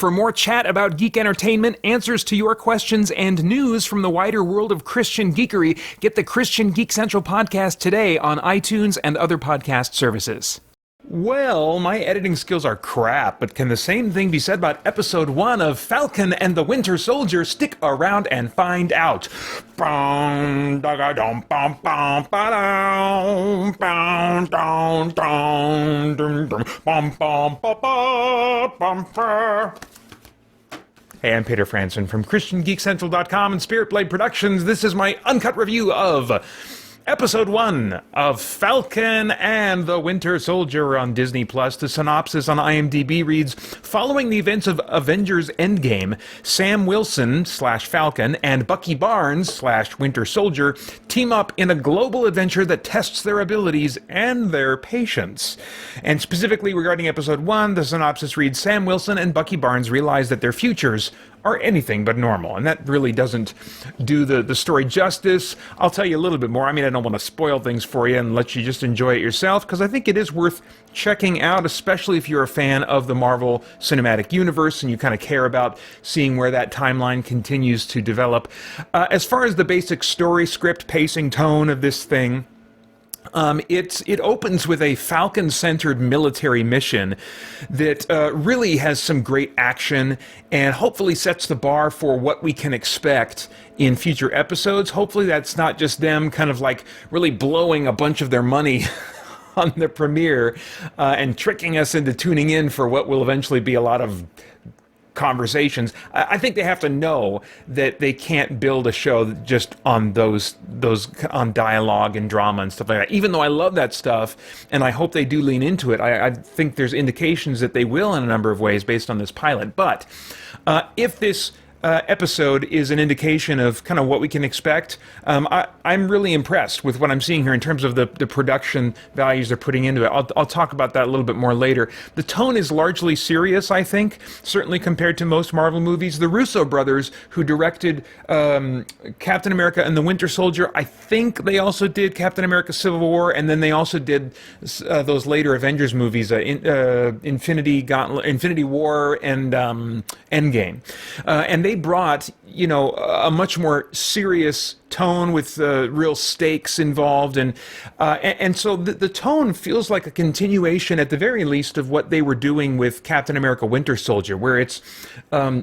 For more chat about geek entertainment, answers to your questions, and news from the wider world of Christian geekery, get the Christian Geek Central podcast today on iTunes and other podcast services. Well, my editing skills are crap, but can the same thing be said about episode 1 of Falcon and the Winter Soldier? Stick around and find out. Hey, I'm Peter Franson from christiangeekcentral.com and Spirit Blade Productions. This is my uncut review of Episode 1 of Falcon and the Winter Soldier on Disney+. The synopsis on IMDb reads, following the events of Avengers Endgame, Sam Wilson /Falcon and Bucky Barnes /Winter Soldier team up in a global adventure that tests their abilities and their patience. And specifically regarding Episode 1, the synopsis reads, Sam Wilson and Bucky Barnes realize that their futures are anything but normal, and that really doesn't do the story justice. I'll tell you a little bit more. I mean, I don't want to spoil things for you and let you just enjoy it yourself, because I think it is worth checking out, especially if you're a fan of the Marvel Cinematic Universe and you kind of care about seeing where that timeline continues to develop. As far as the basic story, script, pacing, tone of this thing, it opens with a Falcon-centered military mission that really has some great action and hopefully sets the bar for what we can expect in future episodes. Hopefully that's not just them kind of like really blowing a bunch of their money on the premiere and tricking us into tuning in for what will eventually be a lot of conversations. I think they have to know that they can't build a show just on those on dialogue and drama and stuff like that. Even though I love that stuff, and I hope they do lean into it, I think there's indications that they will in a number of ways based on this pilot. But if this episode is an indication of kind of what we can expect, I'm really impressed with what I'm seeing here in terms of the production values they're putting into it. I'll talk about that a little bit more later. The tone is largely serious, I think, certainly compared to most Marvel movies. The Russo brothers, who directed Captain America and the Winter Soldier, I think they also did Captain America Civil War, and then they also did those later Avengers movies, Infinity War and Endgame. And they brought, a much more serious tone with real stakes involved, and so the tone feels like a continuation, at the very least, of what they were doing with Captain America Winter Soldier, where it's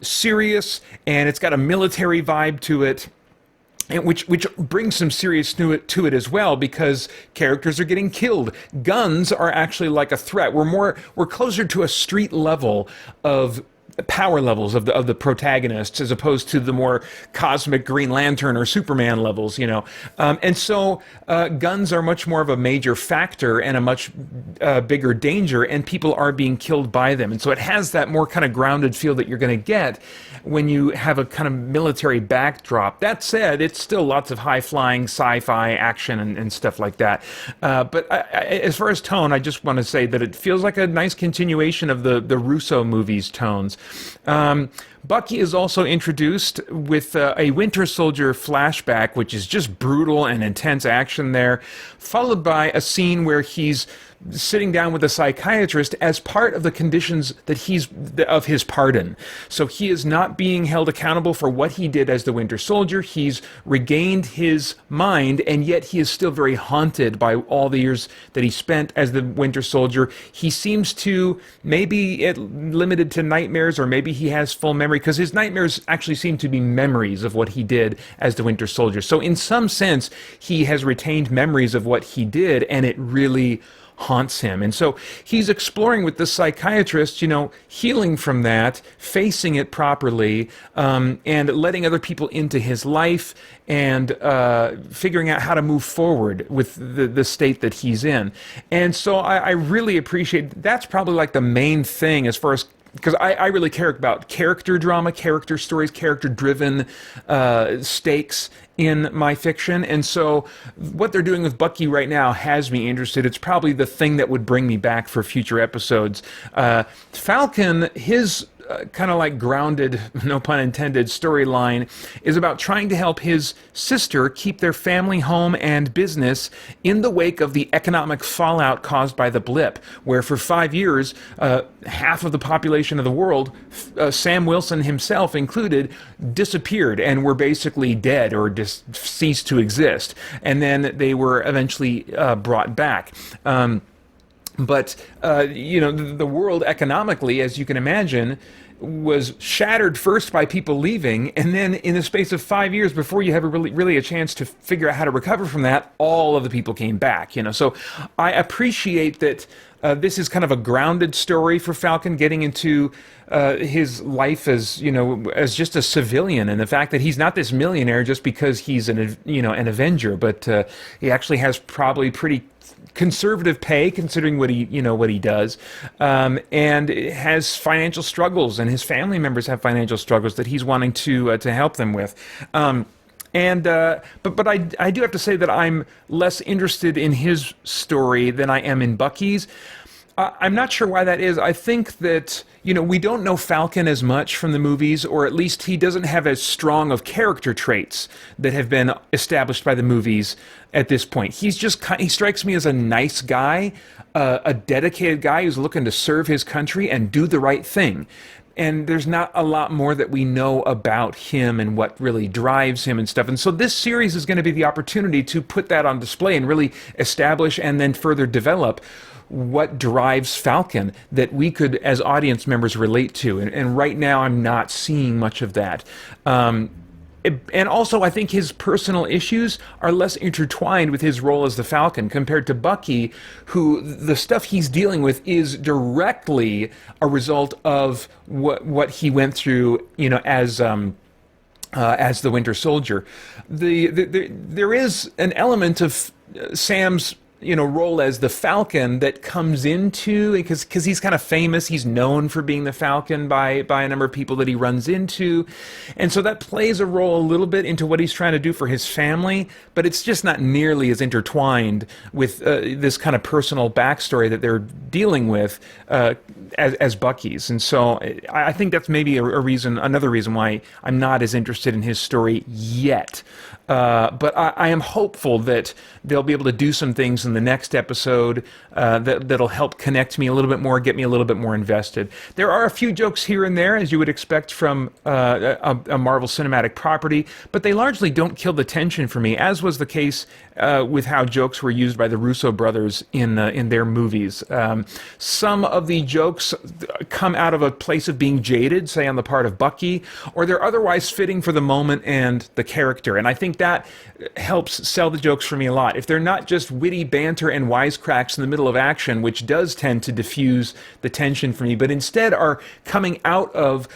serious and it's got a military vibe to it. And which brings some serious to it as well, because characters are getting killed. Guns are actually like a threat. We're closer to a street level of power levels of the protagonists, as opposed to the more cosmic Green Lantern or Superman levels, and so guns are much more of a major factor and a much bigger danger, and people are being killed by them. And so it has that more kind of grounded feel that you're going to get when you have a kind of military backdrop. That said, it's still lots of high-flying sci-fi action and stuff like that. But as far as tone, I just want to say that it feels like a nice continuation of the Russo movies' tones. Bucky is also introduced with a Winter Soldier flashback, which is just brutal and intense action there, followed by a scene where he's sitting down with a psychiatrist as part of the conditions of his pardon. So he is not being held accountable for what he did as the Winter Soldier. He's regained his mind, and yet he is still very haunted by all the years that he spent as the Winter Soldier. He seems to, maybe limited to nightmares, or maybe he has full memory, because his nightmares actually seem to be memories of what he did as the Winter Soldier. So in some sense, he has retained memories of what he did, and it really haunts him. And so he's exploring with the psychiatrist, healing from that, facing it properly, and letting other people into his life, and figuring out how to move forward with the state that he's in. And so I really appreciate, that's probably like the main thing as far as, because I really care about character drama, character stories, character-driven stakes in my fiction. And so what they're doing with Bucky right now has me interested. It's probably the thing that would bring me back for future episodes. Falcon, his kind of like grounded, no pun intended, storyline is about trying to help his sister keep their family home and business in the wake of the economic fallout caused by the blip, where for 5 years, half of the population of the world, Sam Wilson himself included, disappeared and were basically dead or ceased to exist. And then they were eventually brought back. But the world economically, as you can imagine, was shattered first by people leaving, and then in the space of 5 years, before you have really a chance to figure out how to recover from that, all of the people came back. So I appreciate that this is kind of a grounded story for Falcon, getting into his life as as just a civilian, and the fact that he's not this millionaire just because he's an Avenger, but he actually has probably pretty conservative pay considering what he does, and has financial struggles, and his family members have financial struggles that he's wanting to help them with. But I do have to say that I'm less interested in his story than I am in Bucky's. I'm not sure why that is. I think that, we don't know Falcon as much from the movies, or at least he doesn't have as strong of character traits that have been established by the movies at this point. He strikes me as a nice guy, a dedicated guy who's looking to serve his country and do the right thing. And there's not a lot more that we know about him and what really drives him and stuff. And so this series is going to be the opportunity to put that on display and really establish and then further develop what drives Falcon that we could, as audience members, relate to. And right now, I'm not seeing much of that. And also, I think his personal issues are less intertwined with his role as the Falcon compared to Bucky, who the stuff he's dealing with is directly a result of what he went through, as the Winter Soldier. There is an element of Sam's role as the Falcon that comes into, because he's kind of famous, he's known for being the Falcon by a number of people that he runs into, and so that plays a role a little bit into what he's trying to do for his family, but it's just not nearly as intertwined with this kind of personal backstory that they're dealing with as Bucky's. And so I think that's maybe another reason why I'm not as interested in his story yet. But I am hopeful that they'll be able to do some things in the next episode that'll help connect me a little bit more, get me a little bit more invested. There are a few jokes here and there, as you would expect from a Marvel Cinematic property, but they largely don't kill the tension for me, as was the case with how jokes were used by the Russo brothers in their movies. Some of the jokes come out of a place of being jaded, say on the part of Bucky, or they're otherwise fitting for the moment and the character, and I think that helps sell the jokes for me a lot. If they're not just witty banter and wisecracks in the middle of action, which does tend to diffuse the tension for me, but instead are coming out of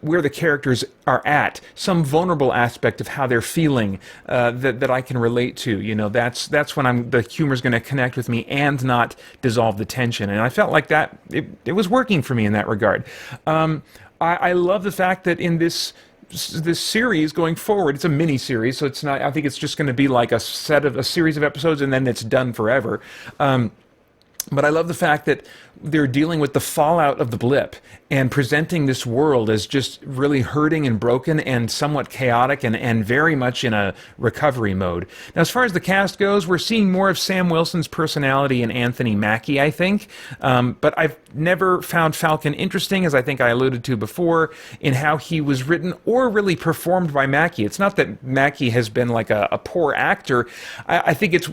where the characters are at, some vulnerable aspect of how they're feeling that I can relate to. That's when the humor's going to connect with me and not dissolve the tension. And I felt like that it was working for me in that regard. I love the fact that in this series going forward, it's a mini series, so it's not. I think it's just going to be like a series of episodes, and then it's done forever. But I love the fact that they're dealing with the fallout of the blip and presenting this world as just really hurting and broken and somewhat chaotic and very much in a recovery mode. Now, as far as the cast goes, we're seeing more of Sam Wilson's personality in Anthony Mackie, I think. But I've never found Falcon interesting, as I think I alluded to before, in how he was written or really performed by Mackie. It's not that Mackie has been like a poor actor. I think it's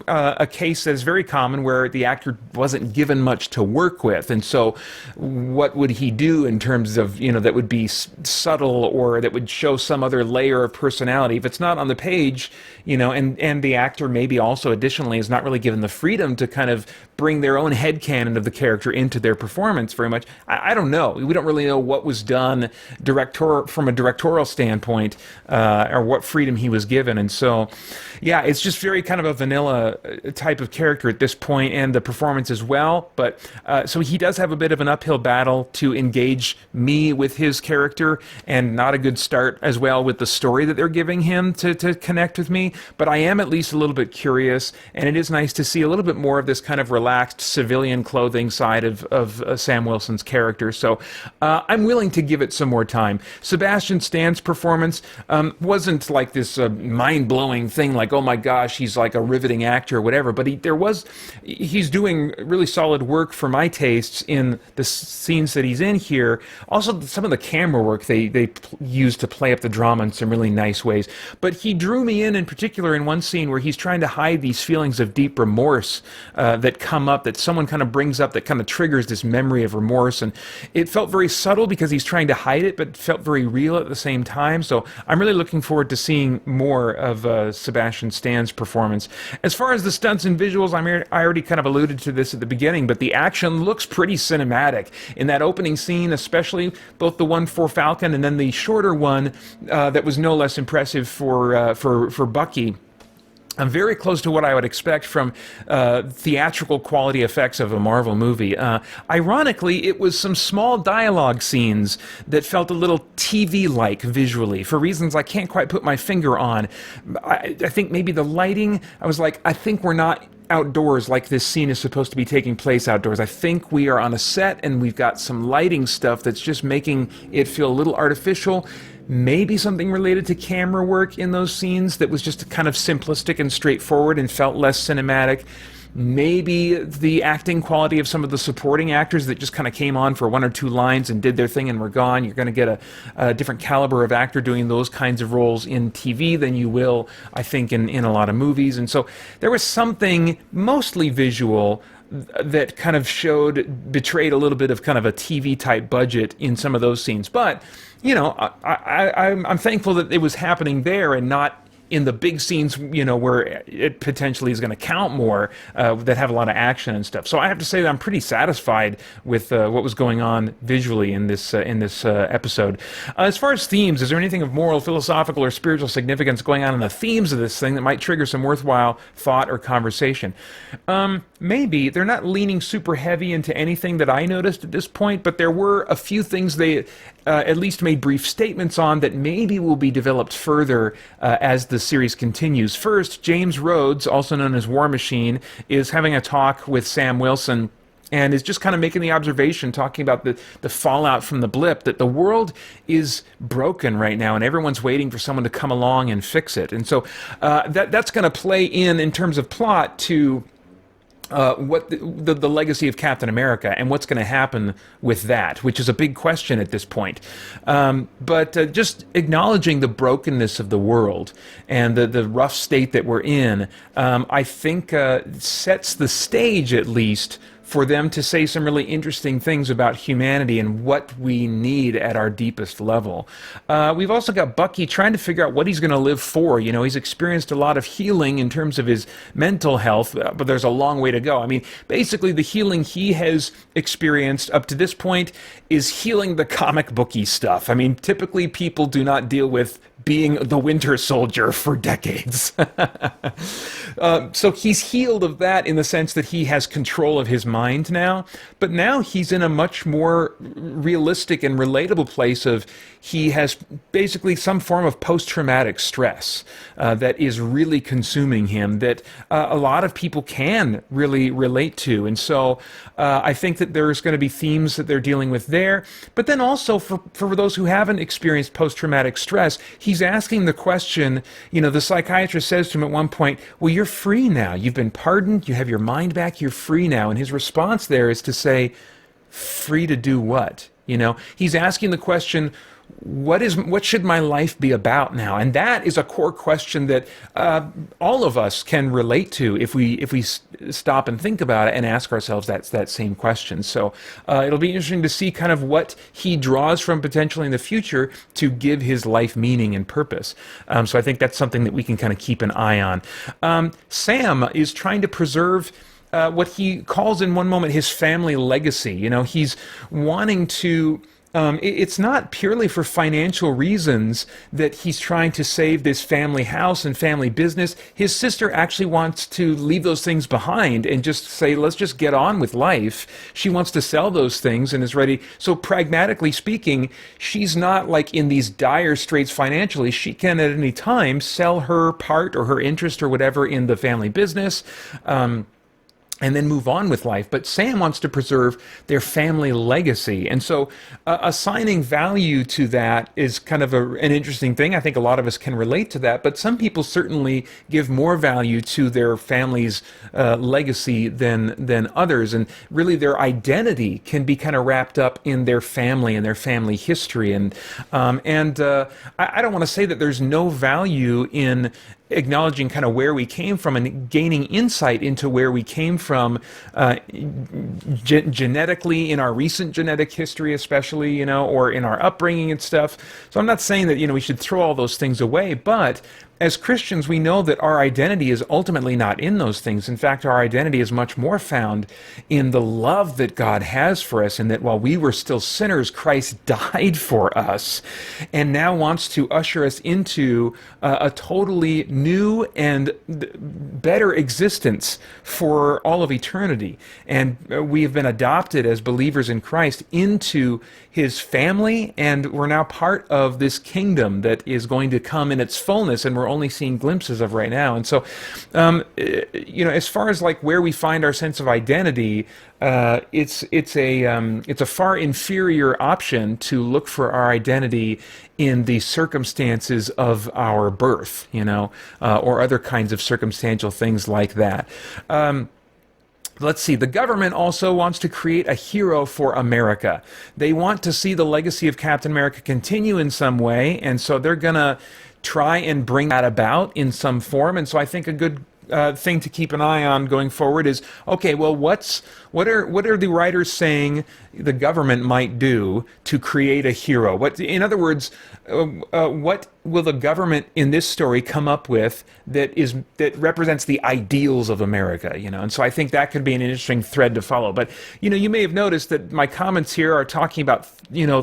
a case that is very common where the actor wasn't given much to work with, and so what would he do in terms of that would be subtle or that would show some other layer of personality if it's not on the page, and the actor maybe also additionally is not really given the freedom to kind of bring their own headcanon of the character into their performance very much. I don't know. We don't really know what was done from a directorial standpoint, or what freedom he was given. And so, yeah, it's just very kind of a vanilla type of character at this point, and the performance as well. But so he does have a bit of an uphill battle to engage me with his character, and not a good start as well with the story that they're giving him to connect with me. But I am at least a little bit curious, and it is nice to see a little bit more of this kind of relaxed relaxed civilian clothing side of Sam Wilson's character. So I'm willing to give it some more time. Sebastian Stan's performance wasn't like this mind-blowing thing, like, oh my gosh, he's like a riveting actor or whatever, but he's doing really solid work for my tastes in the scenes that he's in here. Also, some of the camera work they use to play up the drama in some really nice ways. But he drew me in particular, in one scene where he's trying to hide these feelings of deep remorse that come up, that someone kind of brings up, that kind of triggers this memory of remorse. And it felt very subtle because he's trying to hide it, but felt very real at the same time. So I'm really looking forward to seeing more of Sebastian Stan's performance. As far as the stunts and visuals, I already kind of alluded to this at the beginning, but the action looks pretty cinematic. In that opening scene, especially, both the one for Falcon and then the shorter one that was no less impressive for Bucky. I'm very close to what I would expect from theatrical quality effects of a Marvel movie. Ironically, it was some small dialogue scenes that felt a little TV-like visually, for reasons I can't quite put my finger on. I think maybe the lighting, I was like, I think we're not outdoors like this scene is supposed to be taking place outdoors. I think we are on a set and we've got some lighting stuff that's just making it feel a little artificial. Maybe something related to camera work in those scenes that was just kind of simplistic and straightforward and felt less cinematic. Maybe the acting quality of some of the supporting actors that just kind of came on for one or two lines and did their thing and were gone. You're going to get a different caliber of actor doing those kinds of roles in TV than you will, I think, in a lot of movies. And so there was something mostly visual that kind of betrayed a little bit of kind of a TV-type budget in some of those scenes. But, you know, I'm thankful that it was happening there and not in the big scenes, you know, where it potentially is going to count more, that have a lot of action and stuff. So I have to say that I'm pretty satisfied with what was going on visually in this episode. As far as themes, is there anything of moral, philosophical, or spiritual significance going on in the themes of this thing that might trigger some worthwhile thought or conversation? Maybe. They're not leaning super heavy into anything that I noticed at this point, but there were a few things they at least made brief statements on that maybe will be developed further as the series continues. First, James Rhodes, also known as War Machine, is having a talk with Sam Wilson and is just kind of making the observation, talking about the fallout from the blip, that the world is broken right now and everyone's waiting for someone to come along and fix it. And so that's going to play in terms of plot to what the legacy of Captain America and what's going to happen with that, which is a big question at this point. But just acknowledging the brokenness of the world and the rough state that we're in, I think sets the stage, at least, for them to say some really interesting things about humanity and what we need at our deepest level. We've also got Bucky trying to figure out what he's going to live for. You know, he's experienced a lot of healing in terms of his mental health, but there's a long way to go. I mean, basically the healing he has experienced up to this point is healing the comic booky stuff. I mean, typically people do not deal with being the Winter Soldier for decades. So he's healed of that in the sense that he has control of his mind now, but now he's in a much more realistic and relatable place of he has basically some form of post-traumatic stress that is really consuming him, that a lot of people can really relate to. And so I think that there's going to be themes that they're dealing with there. But then also for those who haven't experienced post-traumatic stress, he's asking the question, you know, the psychiatrist says to him at one point, well, you're free now. You've been pardoned. You have your mind back. You're free now. And his response there is to say, free to do what? You know, he's asking the question, what should my life be about now? And that is a core question that all of us can relate to if we stop and think about it and ask ourselves that same question. So it'll be interesting to see kind of what he draws from potentially in the future to give his life meaning and purpose. So I think that's something that we can kind of keep an eye on. Sam is trying to preserve what he calls in one moment his family legacy. You know, he's wanting to... it's not purely for financial reasons that he's trying to save this family house and family business. His sister actually wants to leave those things behind and just say, let's just get on with life. She wants to sell those things and is ready. So pragmatically speaking, she's not like in these dire straits financially. She can at any time sell her part or her interest or whatever in the family business. and then move on with life. But Sam wants to preserve their family legacy. And so assigning value to that is kind of an interesting thing. I think a lot of us can relate to that, but some people certainly give more value to their family's legacy than others. And really their identity can be kind of wrapped up in their family and their family history. And I don't want to say that there's no value in acknowledging kind of where we came from and gaining insight into where we came from genetically, in our recent genetic history especially, or in our upbringing and stuff. So I'm not saying that, we should throw all those things away, but as Christians, we know that our identity is ultimately not in those things. In fact, our identity is much more found in the love that God has for us, and that while we were still sinners, Christ died for us and now wants to usher us into a totally new and better existence for all of eternity. And we have been adopted as believers in Christ into his family, and we're now part of this kingdom that is going to come in its fullness, and we're only seeing glimpses of right now. And so, as far as like where we find our sense of identity, it's a far inferior option to look for our identity in the circumstances of our birth, or other kinds of circumstantial things like that. Let's see, the government also wants to create a hero for America. They want to see the legacy of Captain America continue in some way, and so they're going to try and bring that about in some form. And so I think a good thing to keep an eye on going forward is, okay, well, what are the writers saying the government might do to create a hero? In other words, what will the government in this story come up with that represents the ideals of America? And so I think that could be an interesting thread to follow. But you may have noticed that my comments here are talking about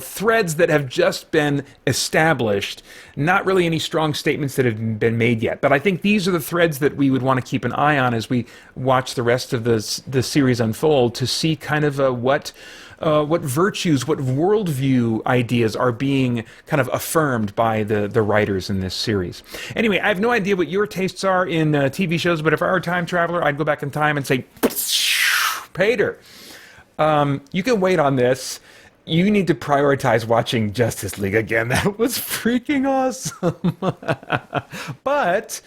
threads that have just been established, not really any strong statements that have been made yet. But I think these are the threads that we would want to keep an eye on as we watch the rest of the series unfold, to see kind of what virtues, what worldview ideas are being kind of affirmed by the writers in this series. Anyway, I have no idea what your tastes are in TV shows, but if I were a time traveler, I'd go back in time and say, Pater, you can wait on this. You need to prioritize watching Justice League again. That was freaking awesome. But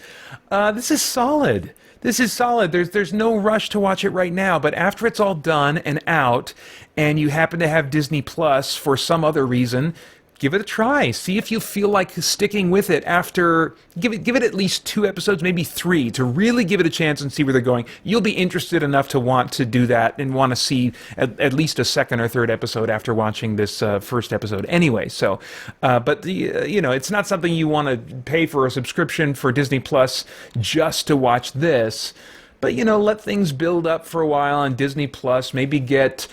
this is solid. This is solid. There's no rush to watch it right now, but after it's all done and out, and you happen to have Disney Plus for some other reason, give it a try. See if you feel like sticking with it after. Give it at least 2 episodes, maybe 3, to really give it a chance and see where they're going. You'll be interested enough to want to do that and want to see at least a 2nd or 3rd episode after watching this first episode anyway. So, but it's not something you want to pay for a subscription for Disney Plus just to watch this. But let things build up for a while on Disney Plus. Maybe get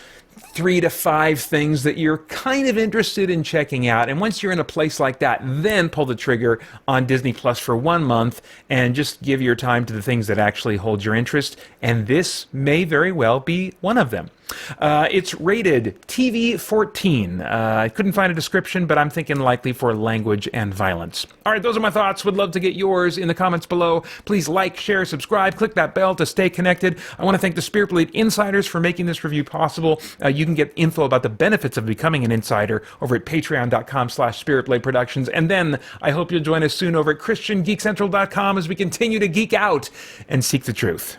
3 to 5 things that you're kind of interested in checking out. And once you're in a place like that, then pull the trigger on Disney Plus for 1 month and just give your time to the things that actually hold your interest. And this may very well be one of them. It's rated TV 14. I couldn't find a description, but I'm thinking likely for language and violence. All right, those are my thoughts. Would love to get yours in the comments below. Please like, share, subscribe, click that bell to stay connected. I want to thank the Spirit Blade Insiders for making this review possible. You can get info about the benefits of becoming an insider over at patreon.com/spiritbladeproductions. And then I hope you'll join us soon over at christiangeekcentral.com as we continue to geek out and seek the truth.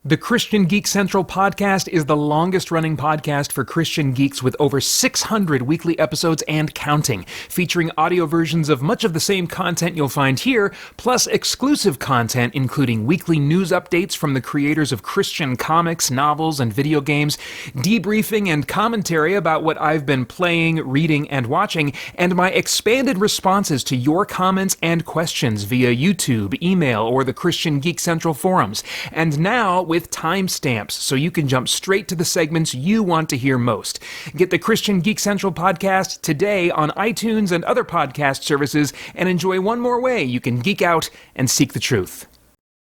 The Christian Geek Central podcast is the longest-running podcast for Christian geeks with over 600 weekly episodes and counting, featuring audio versions of much of the same content you'll find here, plus exclusive content including weekly news updates from the creators of Christian comics, novels, and video games, debriefing and commentary about what I've been playing, reading, and watching, and my expanded responses to your comments and questions via YouTube, email, or the Christian Geek Central forums. And now, with timestamps, so you can jump straight to the segments you want to hear most. Get the Christian Geek Central podcast today on iTunes and other podcast services, and enjoy one more way you can geek out and seek the truth.